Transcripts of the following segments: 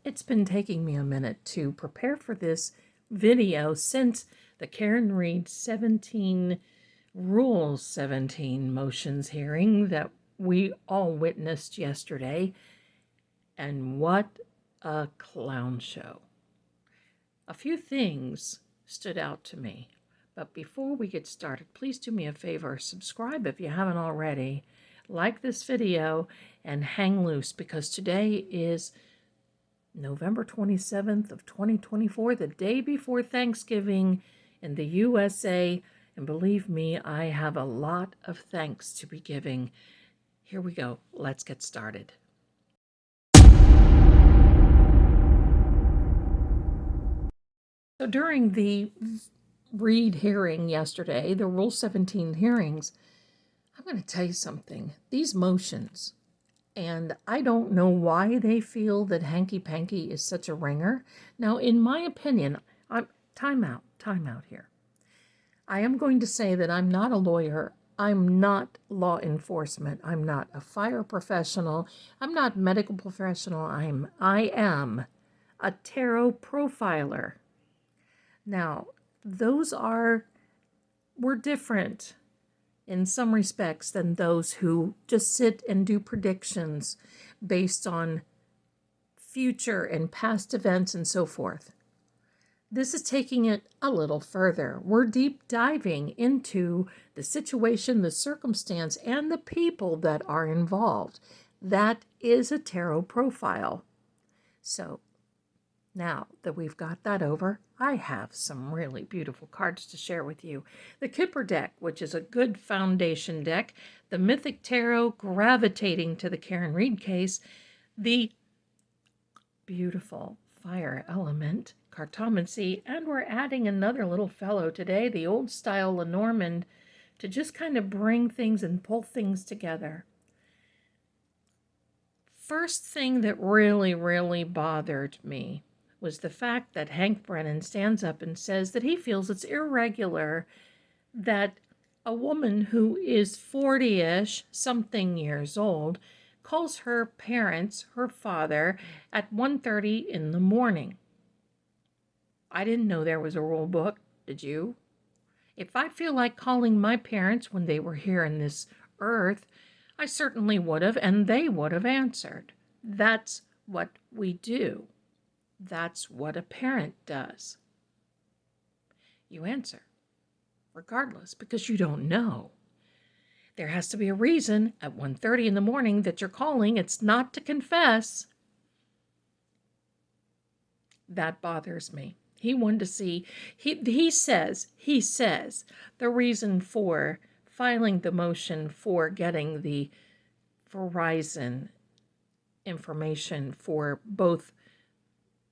it's been taking me a minute to prepare for this video since the Karen Reed Rule 17 motions hearing that we all witnessed yesterday. And what a clown show. A few things stood out to me. But before we get started, please do me a favor, subscribe if you haven't already, like this video, and hang loose because today is November 27th of 2024, the day before Thanksgiving in the USA. And believe me, I have a lot of thanks to be giving. Here we go. Let's get started. So during the Reed hearing yesterday, the Rule 17 hearings, I'm going to tell you something. These motions, and I don't know why they feel that hanky-panky is such a ringer. Now, in my opinion, time out here. I am going to say that I'm not a lawyer. I'm not law enforcement. I'm not a fire professional. I'm not medical professional. I am a tarot profiler. Now, we're different in some respects than those who just sit and do predictions based on future and past events and so forth. This is taking it a little further. We're deep diving into the situation, the circumstance, and the people that are involved. That is a tarot profile. So, now that we've got that over, I have some really beautiful cards to share with you. The Kipper deck, which is a good foundation deck, the Mythic Tarot gravitating to the Karen Reed case, the beautiful Fire Element cartomancy, and we're adding another little fellow today, the Old Style Lenormand, to just kind of bring things and pull things together. First thing that really bothered me was the fact that Hank Brennan stands up and says that he feels it's irregular that a woman who is 40-ish, something years old, calls her parents, her father, at 1:30 in the morning. I didn't know there was a rule book. Did you? If I feel like calling my parents when they were here in this earth, I certainly would have, and they would have answered. That's what we do. That's what a parent does. You answer, regardless, because you don't know. There has to be a reason at 1:30 in the morning that you're calling. It's not to confess. That bothers me. He wanted to see, he says the reason for filing the motion for getting the Verizon information for both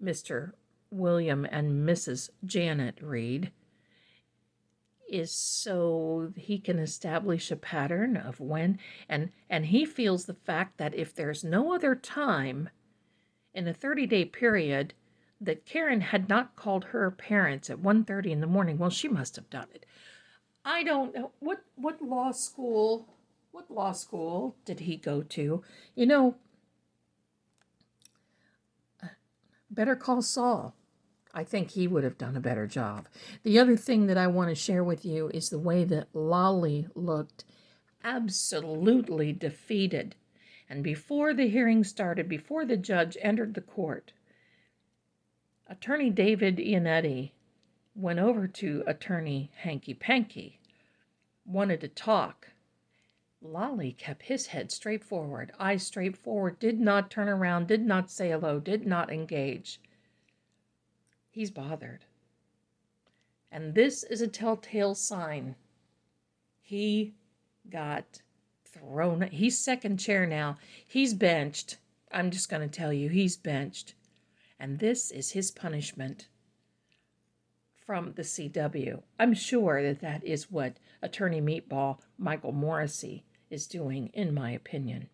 Mr. William and Mrs. Janet Reed is so he can establish a pattern of when, and he feels the fact that if there's no other time in a 30-day period that Karen had not called her parents at 1:30 in the morning, well, she must have done it. I don't know. What law school did he go to? You know, Better Call Saul. I think he would have done a better job. The other thing that I want to share with you is the way that Lolly looked absolutely defeated. And before the hearing started, before the judge entered the court, Attorney David Iannetti went over to Attorney Hanky Panky, wanted to talk. Lolly kept his head straight forward, eyes straight forward, did not turn around, did not say hello, did not engage. He's bothered. And this is a telltale sign. He got thrown. He's second chair now. He's benched. I'm just going to tell you, he's benched. And this is his punishment from the CW. I'm sure that is what Attorney Meatball Michael Morrissey is doing, in my opinion.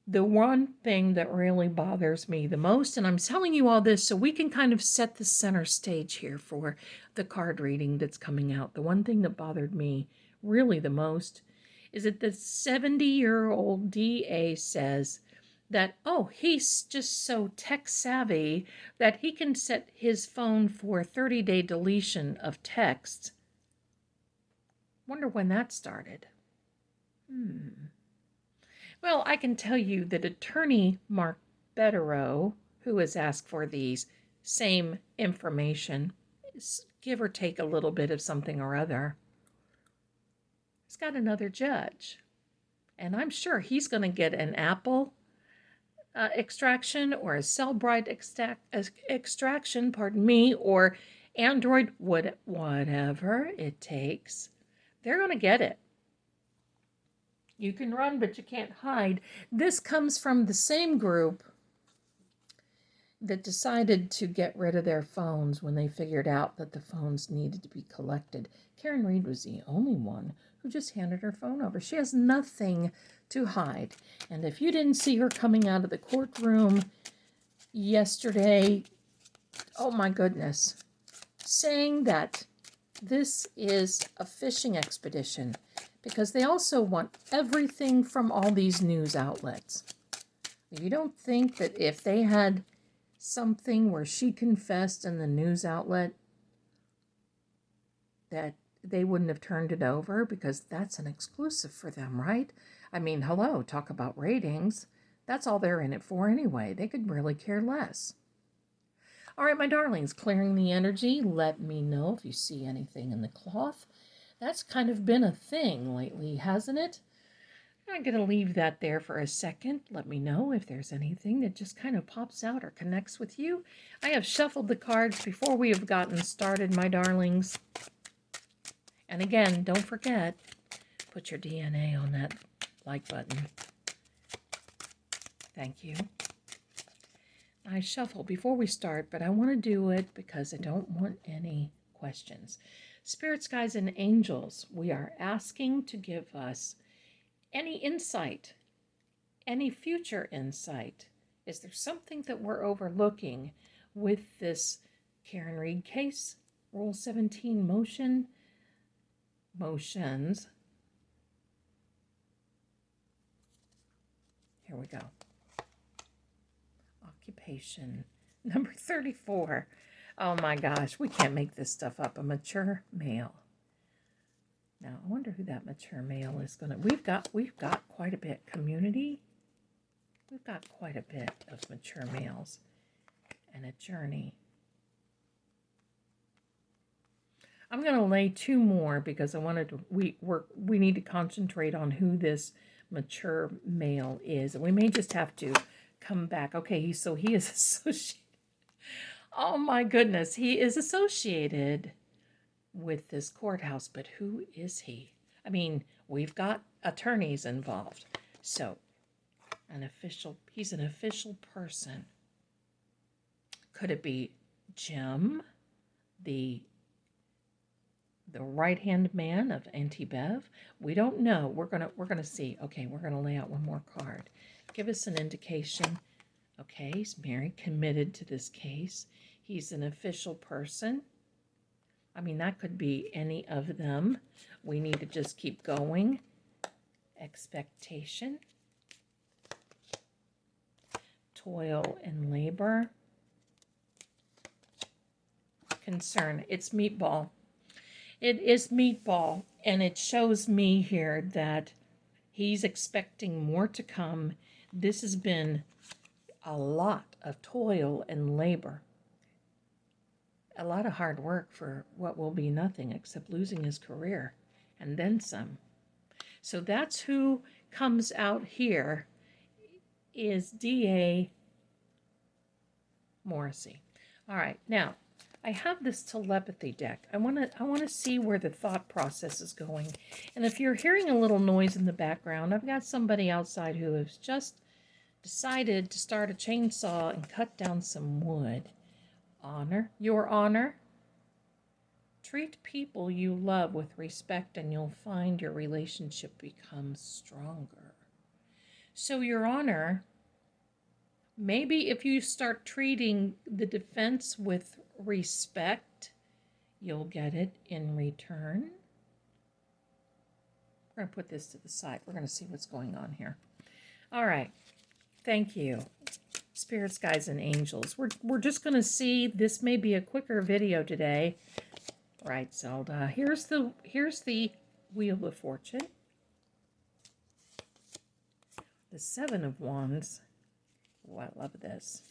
The one thing that really bothers me the most, and I'm telling you all this so we can kind of set the center stage here for the card reading that's coming out. The one thing that bothered me really the most is that the 70-year-old DA says that, oh, he's just so tech savvy that he can set his phone for 30-day deletion of text. Wonder when that started. Well, I can tell you that Attorney Mark Betterow, who has asked for these same information, give or take a little bit of something or other, he's got another judge. And I'm sure he's going to get an Apple extraction or a Cellbrite extraction, or Android, whatever it takes. They're going to get it. You can run, but you can't hide. This comes from the same group that decided to get rid of their phones when they figured out that the phones needed to be collected. Karen Reed was the only one who just handed her phone over. She has nothing to hide. And if you didn't see her coming out of the courtroom yesterday, oh my goodness, saying that this is a fishing expedition, because they also want everything from all these news outlets. You don't think that if they had something where she confessed in the news outlet that they wouldn't have turned it over, because that's an exclusive for them, right? I mean, hello, talk about ratings. That's all they're in it for anyway. They could really care less. All right, my darlings, clearing the energy. Let me know if you see anything in the cloth. That's kind of been a thing lately, hasn't it? I'm going to leave that there for a second. Let me know if there's anything that just kind of pops out or connects with you. I have shuffled the cards before we have gotten started, my darlings. And again, don't forget, put your DNA on that like button. Thank you. I shuffle before we start, but I want to do it because I don't want any questions. Spirits, guides, and angels, we are asking to give us any insight, any future insight. Is there something that we're overlooking with this Karen Reed case? Rule 17 motions. Here we go. Occupation. Number 34. Oh my gosh, we can't make this stuff up. A mature male. Now, I wonder who that mature male is going to... We've got quite a bit. Community. We've got quite a bit of mature males. And a journey. I'm going to lay two more because I wanted to... We need to concentrate on who this mature male is. And we may just have to come back. Okay, he is associated. Oh my goodness, he is associated with this courthouse, but who is he? I mean, we've got attorneys involved. So, he's an official person. Could it be Jim, the right-hand man of Auntie Bev? We don't know. We're gonna see. Okay, we're gonna lay out one more card. Give us an indication. Okay, he's married, committed to this case. He's an official person. I mean, that could be any of them. We need to just keep going. Expectation. Toil and labor. Concern. It's Meatball. It is Meatball, and it shows me here that he's expecting more to come. This has been a lot of toil and labor. A lot of hard work for what will be nothing except losing his career, and then some. So that's who comes out here, is D.A. Morrissey. All right, now I have this telepathy deck. I want to see where the thought process is going. And if you're hearing a little noise in the background, I've got somebody outside who has just decided to start a chainsaw and cut down some wood. Honor, your honor. Treat people you love with respect and you'll find your relationship becomes stronger. So, your honor, maybe if you start treating the defense with respect, you'll get it in return. We're going to put this to the side. We're going to see what's going on here. All right. Thank you. Spirits, guides, and angels. We're just going to see, this may be a quicker video today. Right, Zelda. Here's the Wheel of Fortune. The Seven of Wands. Oh, I love this.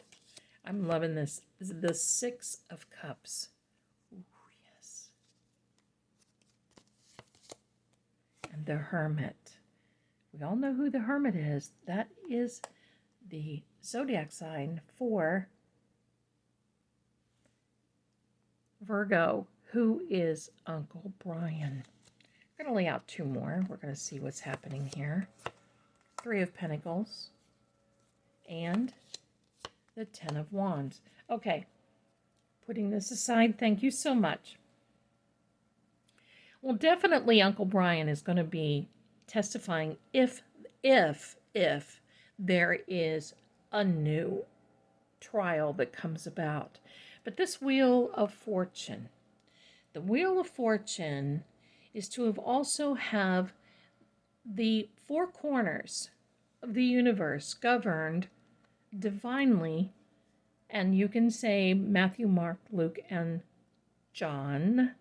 I'm loving this. This is the Six of Cups. Ooh, yes. And the Hermit. We all know who the Hermit is. That is the zodiac sign for Virgo, who is Uncle Brian. We're going to lay out two more. We're going to see what's happening here. Three of Pentacles and the Ten of Wands. Okay, putting this aside, thank you so much. Well, definitely Uncle Brian is going to be testifying if there is a new trial that comes about. But this Wheel of Fortune, the Wheel of Fortune is to have also have the four corners of the universe governed divinely, and you can say Matthew, Mark, Luke, and John.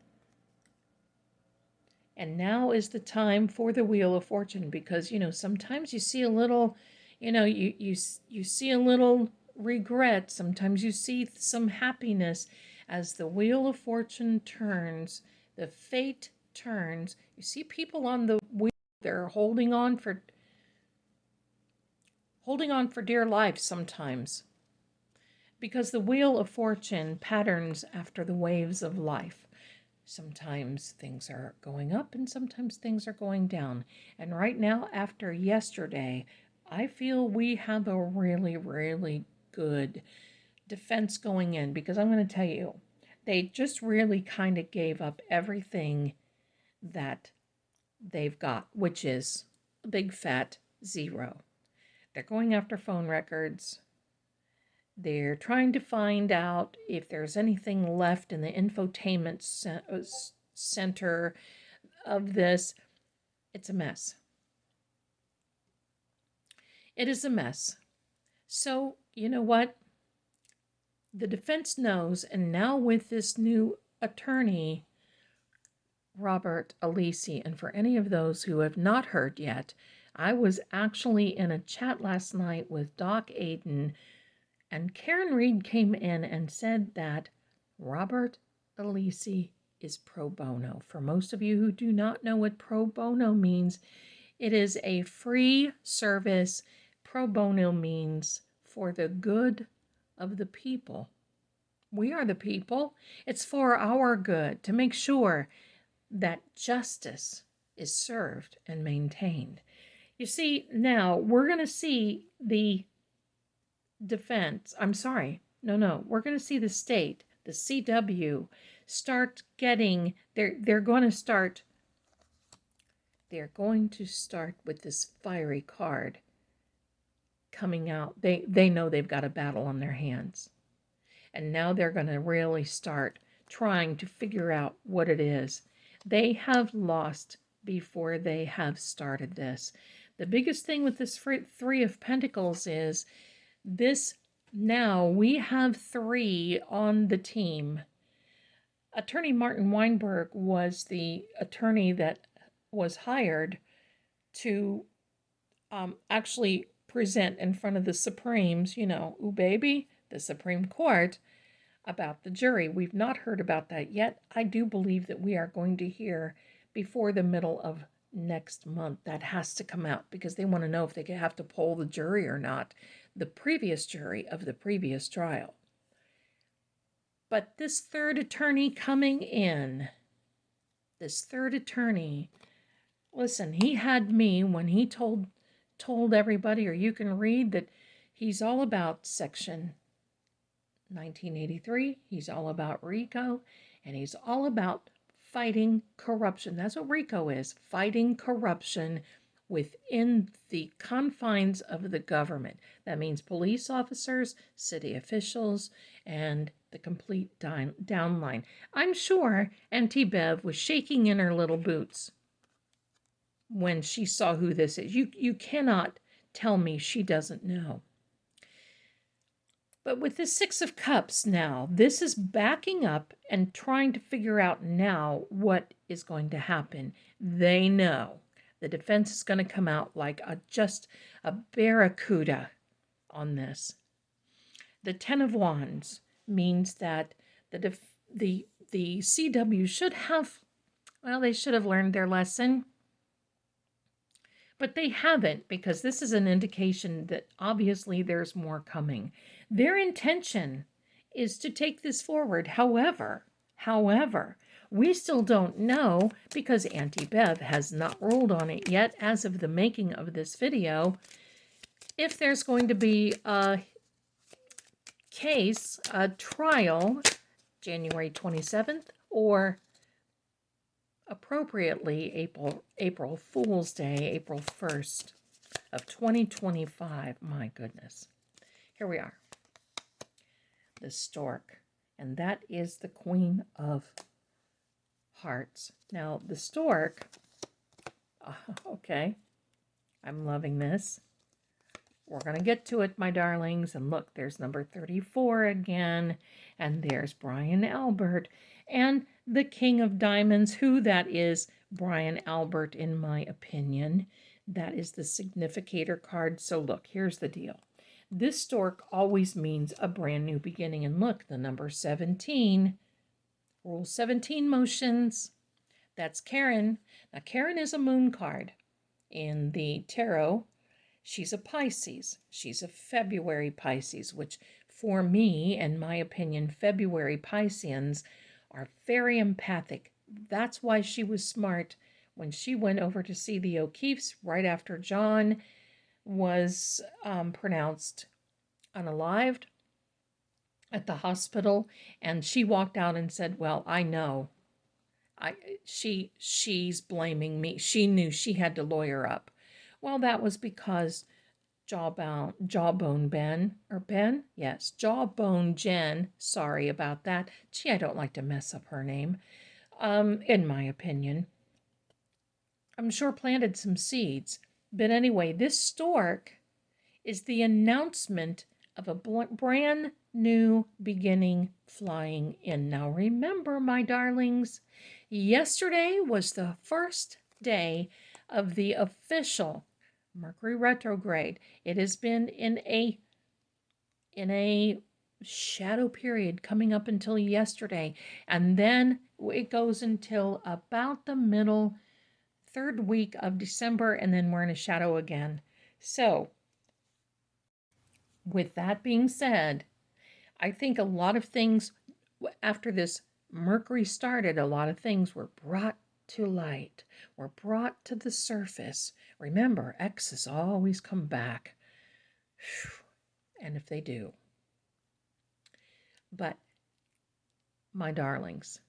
And now is the time for the Wheel of Fortune, because, you know, sometimes you see a little, you know, you see a little regret. Sometimes you see some happiness as the Wheel of Fortune turns, the fate turns. You see people on the wheel, they're holding on for dear life sometimes, because the Wheel of Fortune patterns after the waves of life. Sometimes things are going up and sometimes things are going down. And right now, after yesterday, I feel we have a really, really good defense going in, because I'm going to tell you, they just really kind of gave up everything that they've got, which is a big fat zero. They're going after phone records. They're trying to find out if there's anything left in the infotainment center of this. It's a mess. It is a mess. So, you know what? The defense knows, and now with this new attorney, Robert Alessi, and for any of those who have not heard yet, I was actually in a chat last night with Doc Aiden, and Karen Reed came in and said that Robert Alessi is pro bono. For most of you who do not know what pro bono means, it is a free service. Pro bono means for the good of the people. We are the people. It's for our good, to make sure that justice is served and maintained. You see, now we're going to see the defense, we're going to see the state, the CW, start getting, they're going to start with this fiery card coming out. They know they've got a battle on their hands. And now they're going to really start trying to figure out what it is. They have lost before they have started this. The biggest thing with this Three of Pentacles is this. Now we have three on the team. Attorney Martin Weinberg was the attorney that was hired to actually present in front of the Supremes, the Supreme Court, about the jury. We've not heard about that yet. I do believe that we are going to hear before the middle of next month. That has to come out, because they want to know if they have to poll the jury or not, the previous jury of the previous trial. But this third attorney coming in, listen, he had me when he told everybody, or you can read that he's all about Section 1983, he's all about RICO, and he's all about fighting corruption. That's what RICO is, fighting corruption within the confines of the government. That means police officers, city officials, and the complete downline. I'm sure Auntie Bev was shaking in her little boots when she saw who this is. You cannot tell me she doesn't know. But with the Six of Cups now, this is backing up and trying to figure out now what is going to happen. They know the defense is going to come out like just a barracuda on this. The Ten of Wands means that the CW should have, well, they should have learned their lesson. But they haven't, because this is an indication that obviously there's more coming. Their intention is to take this forward. However, we still don't know, because Auntie Bev has not ruled on it yet as of the making of this video, if there's going to be a case, a trial, January 27th, or appropriately April Fool's Day, April 1st of 2025. My goodness. Here we are. The Stork. And that is the Queen of Hearts. Now, the Stork, okay, I'm loving this. We're going to get to it, my darlings. And look, there's number 34 again. And there's Brian Albert. And the King of Diamonds, who that is, Brian Albert, in my opinion. That is the significator card. So look, here's the deal. This stork always means a brand new beginning. And look, the number 17, Rule 17 motions. That's Karen. Now, Karen is a moon card in the tarot. She's a Pisces. She's a February Pisces, which for me, in my opinion, February Pisceans are very empathic. That's why she was smart when she went over to see the O'Keeffes right after John was pronounced unalived at the hospital, and she walked out and said, well, I know. She's blaming me. She knew she had to lawyer up. Well, that was because Jawbone Jen, sorry about that. Gee, I don't like to mess up her name, in my opinion. I'm sure planted some seeds. But anyway, this stork is the announcement of a brand new beginning flying in. Now remember, my darlings, yesterday was the first day of the official Mercury retrograde. It has been in a shadow period coming up until yesterday, and then it goes until about the third week of December, and then we're in a shadow again. So with that being said, I think a lot of things after this Mercury started, a lot of things were brought to light, were brought to the surface. Remember, exes always come back. And if they do. But, my darlings,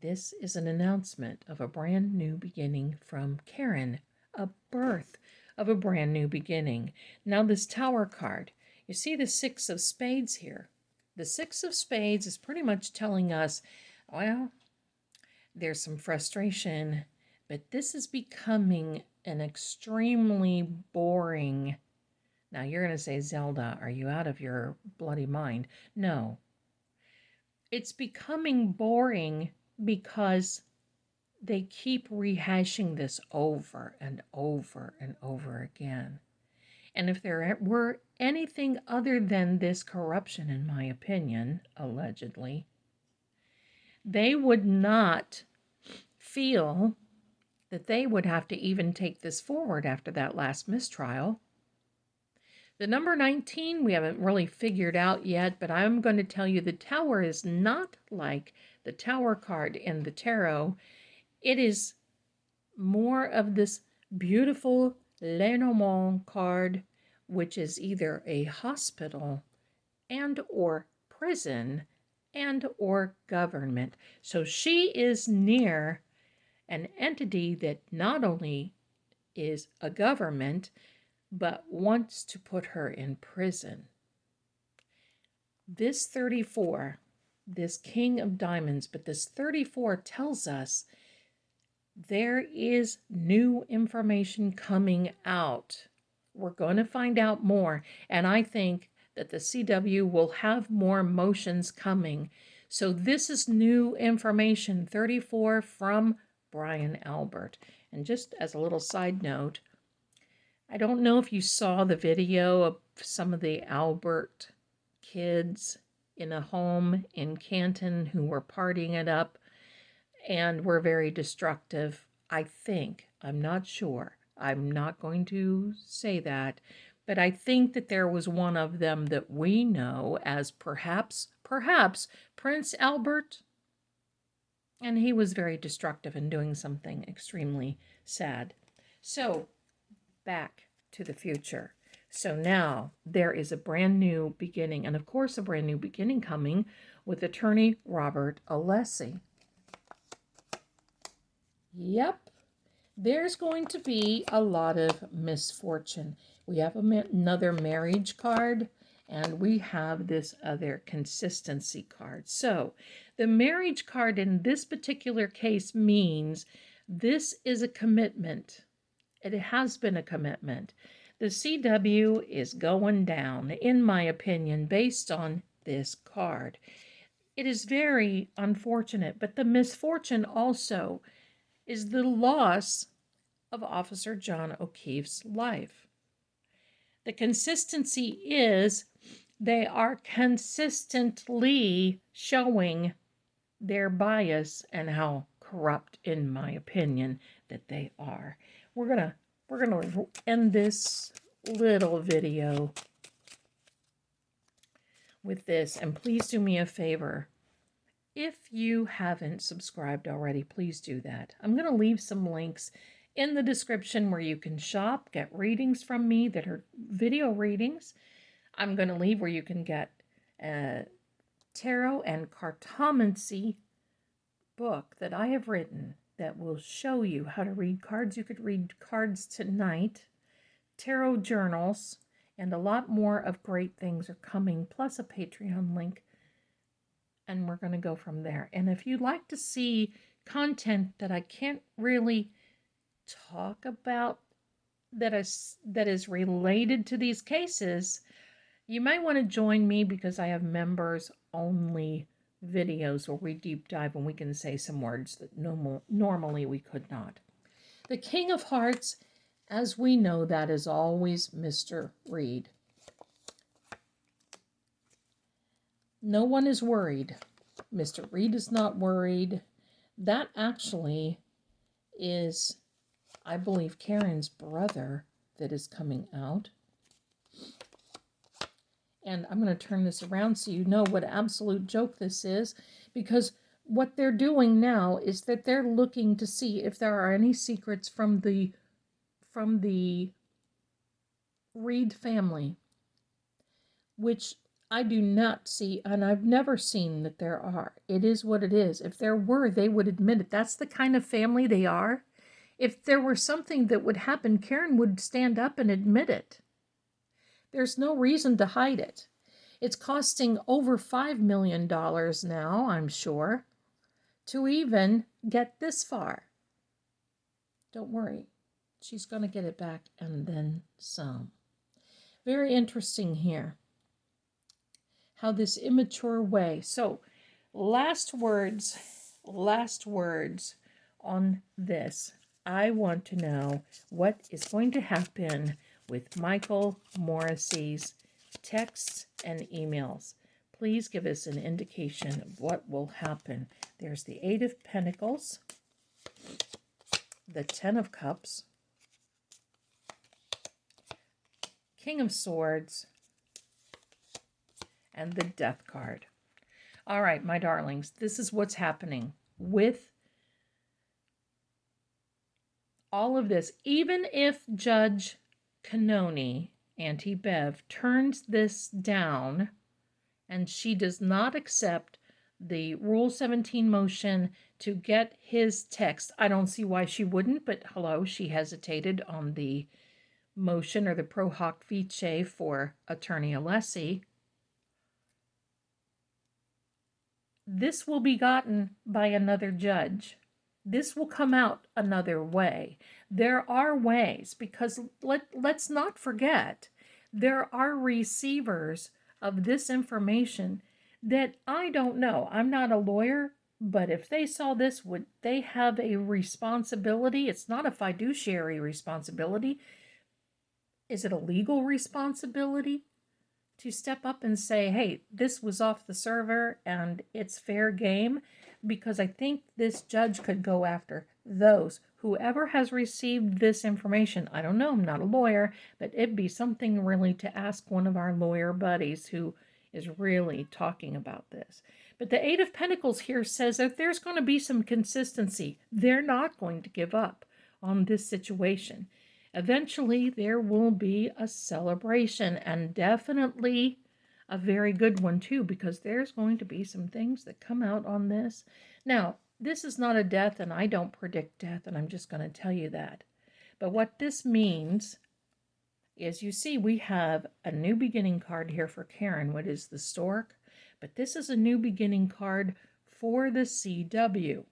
this is an announcement of a brand new beginning from Karen, a birth of a brand new beginning. Now, this Tower card, you see the Six of Spades here. The Six of Spades is pretty much telling us, well, there's some frustration, but this is becoming an extremely boring. Now, you're going to say, Zelda, are you out of your bloody mind? No. It's becoming boring because they keep rehashing this over and over and over again. And if there were anything other than this corruption, in my opinion, allegedly, they would not feel that they would have to even take this forward after that last mistrial. The number 19, we haven't really figured out yet, but I'm going to tell you the Tower is not like the Tower card in the tarot. It is more of this beautiful Lenormand card, which is either a hospital and or prison and or government. So she is near an entity that not only is a government, but wants to put her in prison. This 34, this King of Diamonds, but this 34 tells us there is new information coming out. We're going to find out more, and I think that the CW will have more motions coming. So this is new information, 34 from Brian Albert. And just as a little side note, I don't know if you saw the video of some of the Albert kids in a home in Canton who were partying it up and were very destructive. I think, I'm not sure, I'm not going to say that, but I think that there was one of them that we know as perhaps Prince Albert, and he was very destructive and doing something extremely sad. So, back to the future. So now there is a brand new beginning, and of course a brand new beginning coming with attorney Robert Alessi. Yep, there's going to be a lot of misfortune. We have another marriage card, and we have this other consistency card. So the marriage card in this particular case means this is a commitment. It has been a commitment. The CW is going down, in my opinion, based on this card. It is very unfortunate, but the misfortune also is the loss of Officer John O'Keefe's life. The consistency is they are consistently showing their bias and how corrupt, in my opinion, that they are. We're gonna end this little video with this, and please do me a favor. If you haven't subscribed already, please do that. I'm going to leave some links in the description where you can shop, get readings from me that are video readings. I'm going to leave where you can get a tarot and cartomancy book that I have written that will show you how to read cards. You could read cards tonight, tarot journals, and a lot more of great things are coming, plus a Patreon link. And we're going to go from there. And if you'd like to see content that I can't really talk about that is related to these cases, you might want to join me, because I have members only videos where we deep dive and we can say some words that normally we could not. The King of Hearts, as we know, that is always Mr. Reed. No one is worried. Mr. Reed is not worried. That actually is, I believe, Karen's brother that is coming out. And I'm going to turn this around so you know what absolute joke this is, because what they're doing now is that they're looking to see if there are any secrets from the Reed family, which I do not see, and I've never seen that there are. It is what it is. If there were, they would admit it. That's the kind of family they are. If there were something that would happen, Karen would stand up and admit it. There's no reason to hide it. It's costing over $5 million now, I'm sure, to even get this far. Don't worry. She's going to get it back and then some. Very interesting here. How this immature way. So, last words on this. I want to know what is going to happen with Michael Morrissey's texts and emails. Please give us an indication of what will happen. There's the 8 of Pentacles, the 10 of Cups, King of Swords, and the Death card. All right, my darlings, this is what's happening with all of this. Even if Judge Cannone, Auntie Bev, turns this down and she does not accept the Rule 17 motion to get his text, I don't see why she wouldn't, but hello, she hesitated on the motion or the pro hoc vice for Attorney Alessi. This will be gotten by another judge. This will come out another way. There are ways, because let's not forget, there are receivers of this information that I don't know. I'm not a lawyer, but if they saw this, would they have a responsibility? It's not a fiduciary responsibility. Is it a legal responsibility to step up and say, hey, this was off the server and it's fair game? Because I think this judge could go after whoever has received this information. I don't know, I'm not a lawyer, but it'd be something really to ask one of our lawyer buddies who is really talking about this. But the Eight of Pentacles here says that there's going to be some consistency. They're not going to give up on this situation. Eventually, there will be a celebration, and definitely a very good one too, because there's going to be some things that come out on this. Now, this is not a death, and I don't predict death, and I'm just going to tell you that. But what this means is, you see, we have a new beginning card here for Karen, what is the stork, but this is a new beginning card for the CW.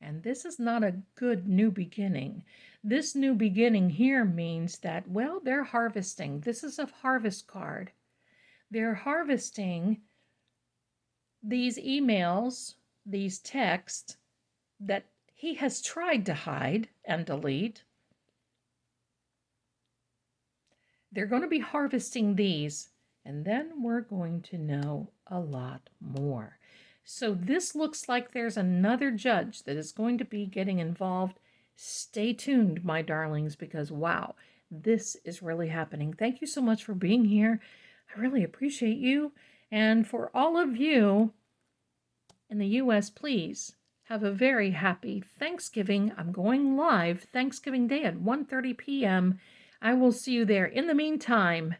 And this is not a good new beginning. This new beginning here means that, well, they're harvesting. This is a harvest card. They're harvesting these emails, these texts that he has tried to hide and delete. They're going to be harvesting these, and then we're going to know a lot more. So this looks like there's another judge that is going to be getting involved. Stay tuned, my darlings, because wow, this is really happening. Thank you so much for being here. I really appreciate you. And for all of you in the U.S., please have a very happy Thanksgiving. I'm going live Thanksgiving Day at 1:30 p.m. I will see you there. In the meantime,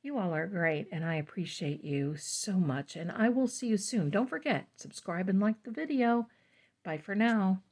you all are great, and I appreciate you so much, and I will see you soon. Don't forget, subscribe and like the video. Bye for now.